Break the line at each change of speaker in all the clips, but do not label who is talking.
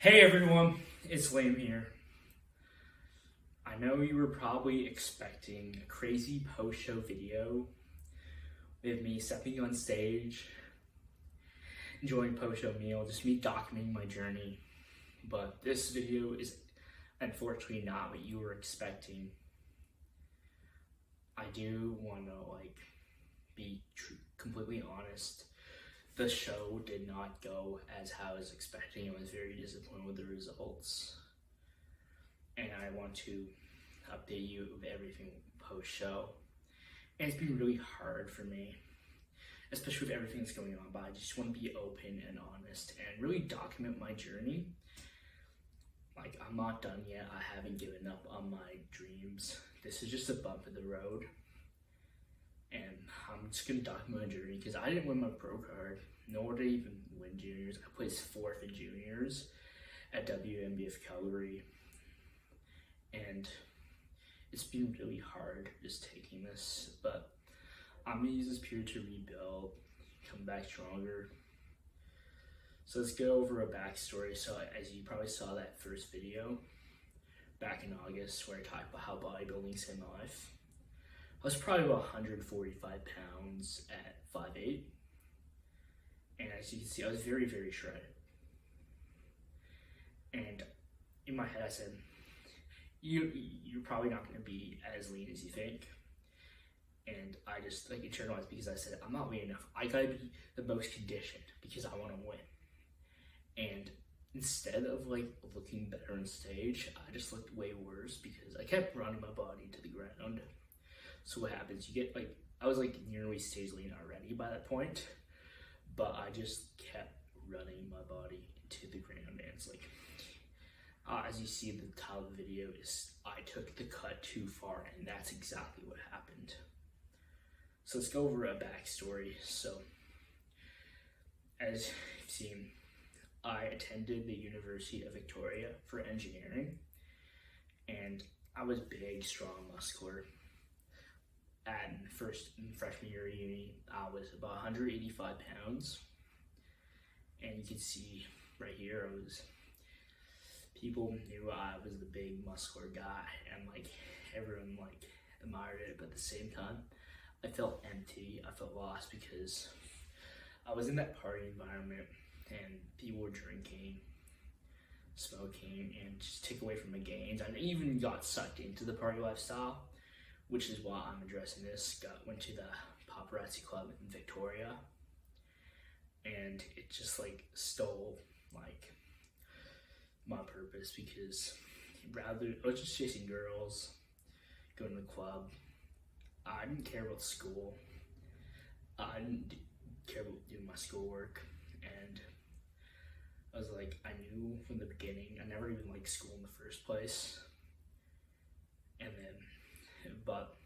Hey everyone, it's Liam here. I know you were probably expecting a crazy post-show video with me stepping on stage, enjoying post-show meal, just me documenting my journey. But this video is unfortunately not what you were expecting. I do want to be completely honest. The show did not go as I was expecting. I was very disappointed with the results. And I want to update you with everything post-show. And it's been really hard for me, especially with everything that's going on, but I just want to be open and honest and really document my journey. I'm not done yet. I haven't given up on my dreams. This is just a bump in the road. And I'm just gonna document my journey because I didn't win my pro card, nor did I even win juniors. I placed 4th in juniors at WNBF Calgary. And it's been really hard just taking this, but I'm gonna use this period to rebuild, come back stronger. So let's go over a backstory. So as you probably saw that first video back in August where I talked about how bodybuilding saved my life. I was probably about 145 pounds at 5'8". And as you can see, I was very, very shredded. And in my head I said, you're probably not going to be as lean as you think. And I just internalized because I said, I'm not lean enough. I gotta be the most conditioned because I want to win. And instead of looking better on stage, I just looked way worse because I kept running my body to the ground. So what happens, you get I was nearly stage lean already by that point, but I just kept running my body into the ground. And it's as you see, the title of the video is I took the cut too far, and that's exactly what happened. So let's go over a backstory. So as you've seen, I attended the University of Victoria for engineering, and I was big, strong, muscular. And in freshman year of uni, I was about 185 pounds. And you can see right here, people knew I was the big muscular guy, and everyone admired it, but at the same time, I felt empty, I felt lost because I was in that party environment and people were drinking, smoking, and just take away from my gains. I even got sucked into the party lifestyle, which is why I'm addressing this. Went to the paparazzi club in Victoria, and it just stole my purpose because I was just chasing girls, going to the club. I didn't care about school. I didn't care about doing my schoolwork, and I was I knew from the beginning, I never even liked school in the first place. And then, but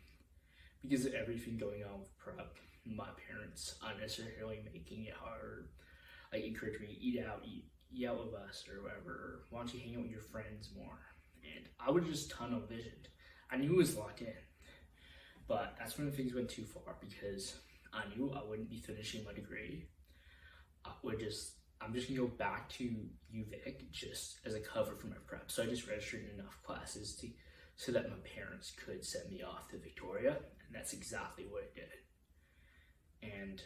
because of everything going on with prep, my parents unnecessarily making it hard, encouraged me to eat out with us or whatever, or why don't you hang out with your friends more? And I was just tunnel visioned. I knew it was locked in, but that's when things went too far because I knew I wouldn't be finishing my degree. I'm just gonna go back to UVic just as a cover for my prep. So I just registered in enough classes so that my parents could send me off to Victoria, and that's exactly what it did. And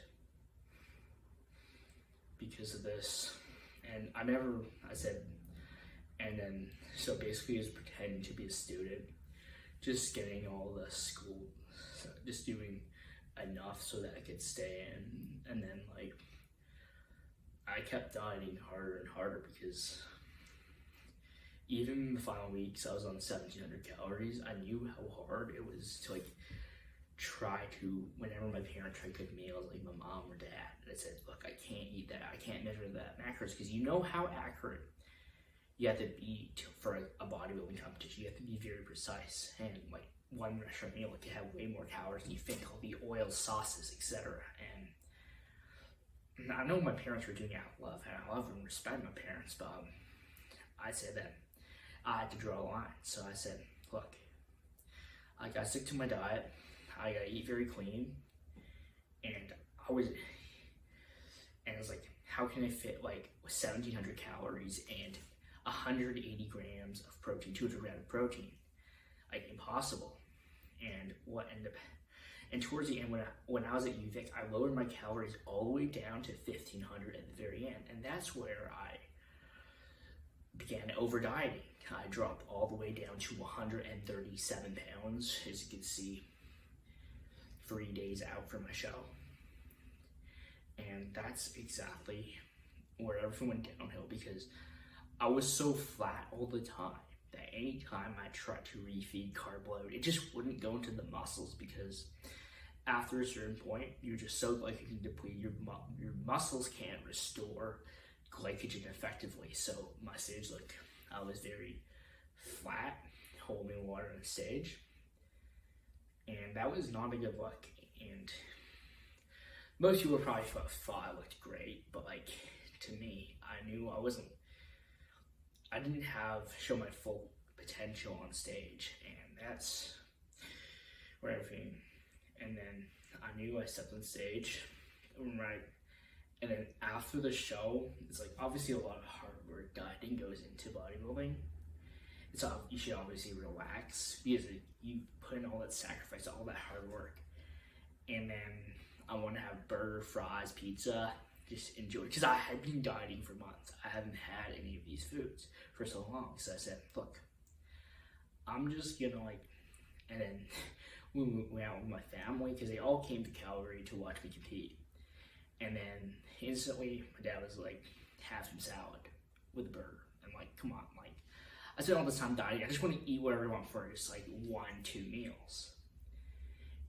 because of this, and so basically I was pretending to be a student, just getting all the school, just doing enough so that I could stay in, and then I kept dieting harder and harder because even in the final weeks I was on 1,700 calories. I knew how hard it was to try to, whenever my parents tried to cook meals, my mom or dad, and I said, look, I can't eat that, I can't measure that macros, because you know how accurate you have to be for a bodybuilding competition. You have to be very precise, and one restaurant meal can have way more calories than you think, all the oils, sauces, etc. And I know my parents were doing it out of love, and I love and respect my parents, but I said that I had to draw a line. So I said, look, I gotta stick to my diet, I gotta eat very clean, and I was how can I fit 1,700 calories and 180 grams of protein, 200 grams of protein. Like, impossible. And what ended up, and towards the end, when I was at UVic, I lowered my calories all the way down to 1,500 at the very end. And that's where I began over dieting. I dropped all the way down to 137 pounds, as you can see, 3 days out from my show. And that's exactly where everything went downhill, because I was so flat all the time that anytime I tried to refeed carb load, it just wouldn't go into the muscles, because after a certain point, you're just so glycogen depleted, your muscles can't restore glycogen effectively. So my stage, like, I was very flat, holding water on stage, and that was not a good look. And most people probably thought I looked great, but like, to me, I knew I didn't show my full potential on stage, and that's where everything. And then I knew I stepped on stage, right? And then after the show, it's like, obviously a lot of hard work, dieting goes into bodybuilding. You should obviously relax, because you put in all that sacrifice, all that hard work. And then I want to have burger, fries, pizza, just enjoy, because I had been dieting for months. I haven't had any of these foods for so long. So I said, look, I'm just gonna and then we went out with my family, because they all came to Calgary to watch me compete. And then instantly my dad was like, have some salad with a burger. I'm like, come on, like, I spent all this time dieting, I just want to eat whatever I want for just like 1-2 meals.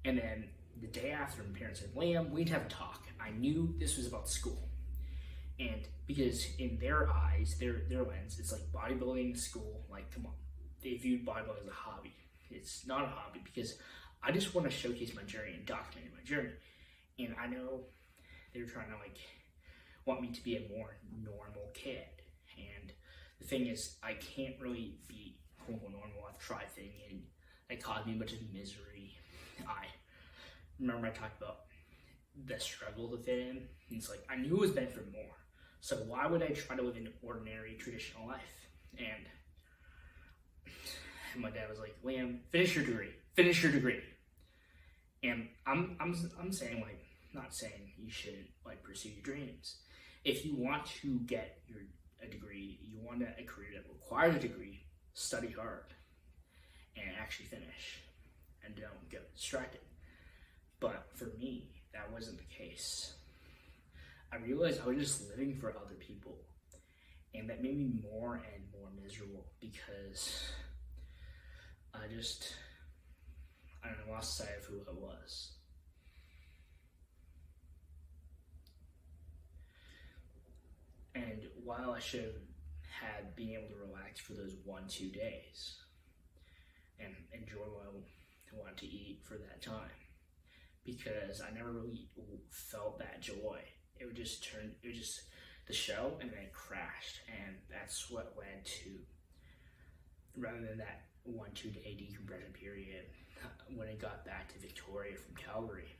And then the day after, my parents said, Liam, we need to have a talk. I knew this was about school. And because in their eyes, their lens, it's like bodybuilding, school, like, come on. They viewed bodybuilding as a hobby. It's not a hobby, because I just want to showcase my journey and document my journey. And I know they're trying to want me to be a more normal kid. And the thing is, I can't really be quote unquote normal. I've tried things, and it caused me a bunch of misery. I remember I talked about the struggle to fit in. It's like, I knew it was meant for more. So why would I try to live an ordinary, traditional life? And my dad was like, Liam, finish your degree. And I'm saying, like, not saying you shouldn't pursue your dreams. If you want to get a degree, you want a career that requires a degree, study hard and actually finish, and don't get distracted. But for me, that wasn't the case. I realized I was just living for other people, and that made me more and more miserable, because I lost sight of who I was. And while I should have had being able to relax for those 1-2 days and enjoy what I wanted to eat for that time, because I never really felt that joy. It was just the show, and then it crashed, and that's what led to, rather than that 1-2 day decompression period, when I got back to Victoria from Calgary,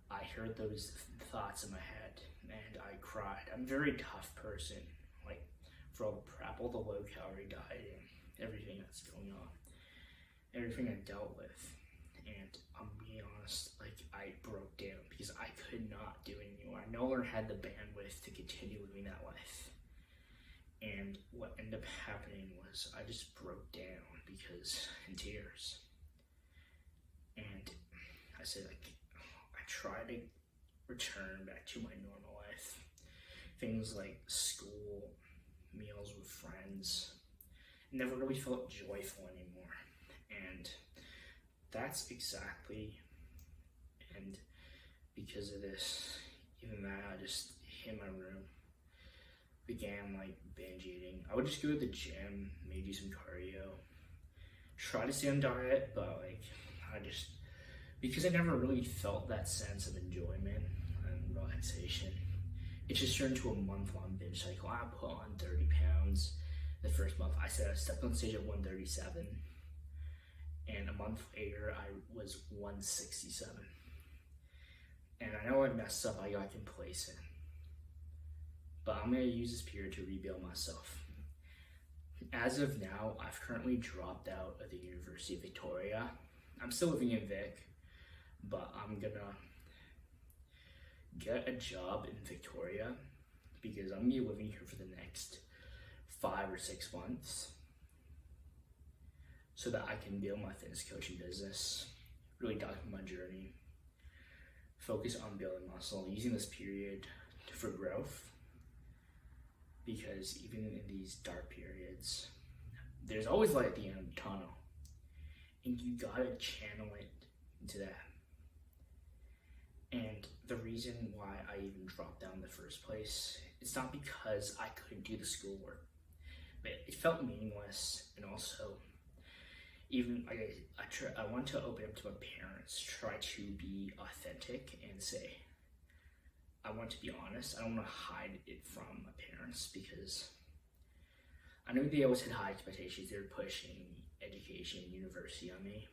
I heard those thoughts in my head, and I cried. I'm a very tough person, for all the prep, all the low calorie dieting, everything that's going on, everything I dealt with. And I'm being honest, I broke down, because I could not do it anymore. I no longer had the bandwidth to continue living that life. And what ended up happening was I just broke down, because in tears. And I said, I tried to return back to my normal life. Things like school, meals with friends, never really felt joyful anymore. And that's exactly, and because of this, even that, I just hit my room, began binge eating. I would just go to the gym, maybe do some cardio, try to stay on diet, but because I never really felt that sense of enjoyment and relaxation, it just turned into a month-long binge cycle. I put on 30 pounds the first month. I said I stepped on stage at 137, and a month later I was 167. And I know I messed up, I got complacent, but I'm gonna use this period to rebuild myself. as of now, I've currently dropped out of the University of Victoria. I'm still living in Vic, but I'm gonna get a job in Victoria because I'm gonna be living here for the next 5 or 6 months so that I can build my fitness coaching business, really document my journey, focus on building muscle, using this period for growth. Because even in these dark periods, there's always light at the end of the tunnel, and you gotta channel it into that. And the reason why I even dropped out in the first place, it's not because I couldn't do the schoolwork, but it felt meaningless. And also, even I want to open up to my parents, try to be authentic and say, I want to be honest. I don't want to hide it from my parents because I know they always had high expectations. They were pushing education, university on me.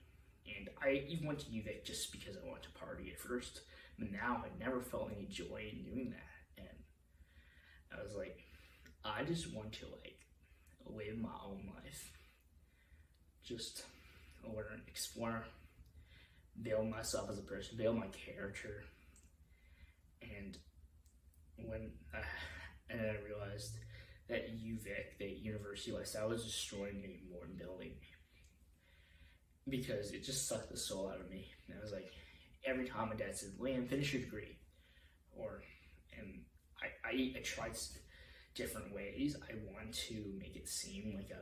And I even went to UVic just because I wanted to party at first. But now I never felt any joy in doing that. And I was like, I just want to live my own life. Just learn, explore, build myself as a person, build my character. And then I realized that UVic, the university lifestyle, was destroying me more than building me, because it just sucked the soul out of me. And I was like, every time my dad said, "Liam, finish your degree," and I tried different ways. I want to make it seem like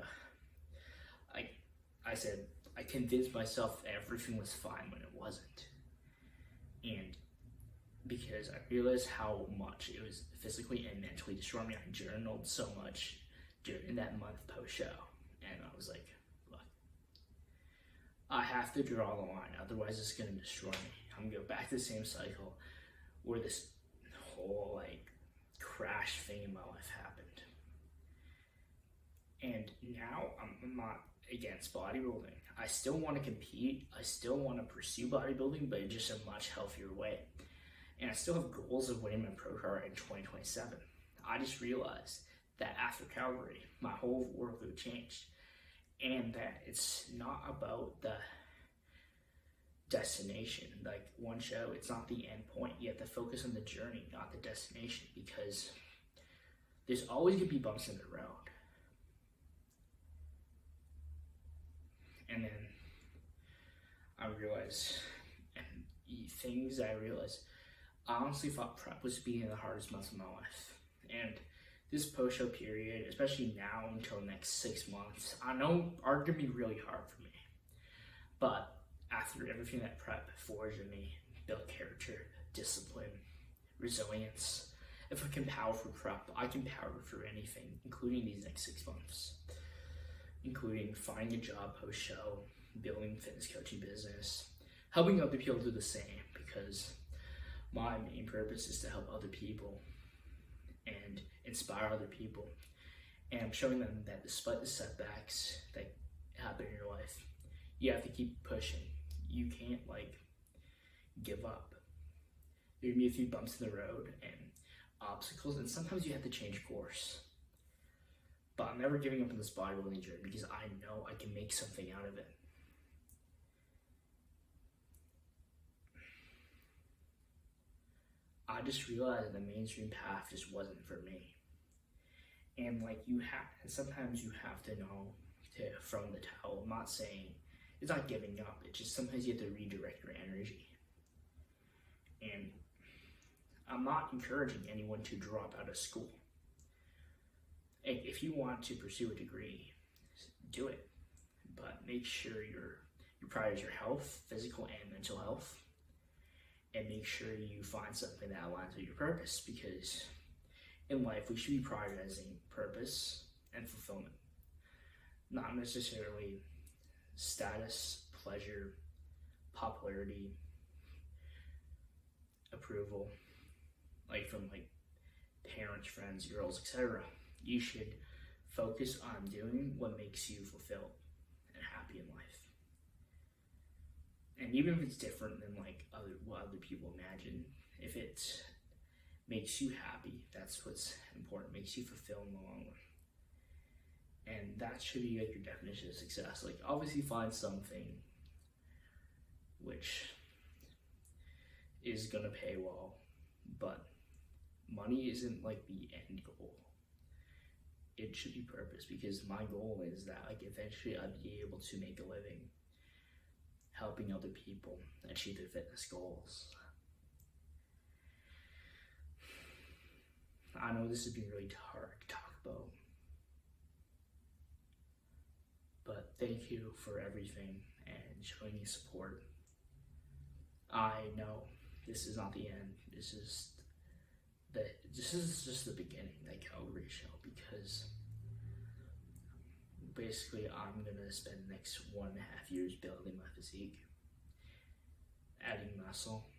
I convinced myself everything was fine when it wasn't, and because I realized how much it was physically and mentally destroying me. I journaled so much during that month post-show, and I was like, look, I have to draw the line, otherwise it's going to destroy me. I'm going to go back to the same cycle where this whole crash thing in my life happened. And now I'm not against bodybuilding. I still want to compete, I still want to pursue bodybuilding, but in just a much healthier way. And I still have goals of winning my pro card in 2027. I just realized that after Calgary, my whole worldview changed. And that it's not about the destination. Like one show, it's not the end point. You have to focus on the journey, not the destination, because there's always going to be bumps in the road. And then I realized, I honestly thought prep was being the hardest months of my life. And this post-show period, especially now until the next 6 months, I know are going to be really hard for me. But after everything that prep forged in me, built character, discipline, resilience, if I can power through prep, I can power through anything, including these next 6 months. Including finding a job post-show, building fitness coaching business, helping other people do the same, because my main purpose is to help other people and inspire other people. And I'm showing them that despite the setbacks that happen in your life, you have to keep pushing. You can't give up. There can be a few bumps in the road and obstacles, and sometimes you have to change course. But I'm never giving up on this bodybuilding journey because I know I can make something out of it. I just realized the mainstream path just wasn't for me. And sometimes you have to know to throw in the towel. I'm not saying, it's not giving up, it's just sometimes you have to redirect your energy. And I'm not encouraging anyone to drop out of school. If you want to pursue a degree, do it. But make sure you prioritize your health, physical and mental health. And make sure you find something that aligns with your purpose, because in life we should be prioritizing purpose and fulfillment, not necessarily status, pleasure, popularity, approval, from parents, friends, girls, etc. You should focus on doing what makes you fulfilled and happy in life. And even if it's different than what other people imagine, if it makes you happy, that's what's important, makes you fulfilled in the long run. And that should be like your definition of success. Like, obviously find something which is gonna pay well, but money isn't like the end goal. It should be purpose, because my goal is that like eventually I'd be able to make a living helping other people achieve their fitness goals. I know this has been really hard to talk about, but thank you for everything and showing me support. I know this is not the end. This is just the beginning, that Calgary show, because basically I'm gonna spend the next 1.5 years building my physique, adding muscle,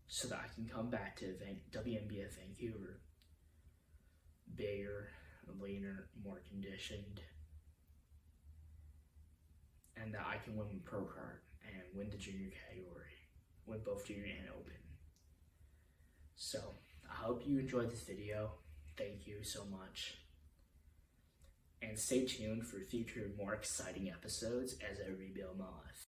so that I can come back to WNBF Vancouver bigger, leaner, more conditioned, and that I can win the pro card and win the junior category, win both junior and open. So I hope you enjoyed this video. Thank you so much. And stay tuned for future more exciting episodes as I rebuild my life.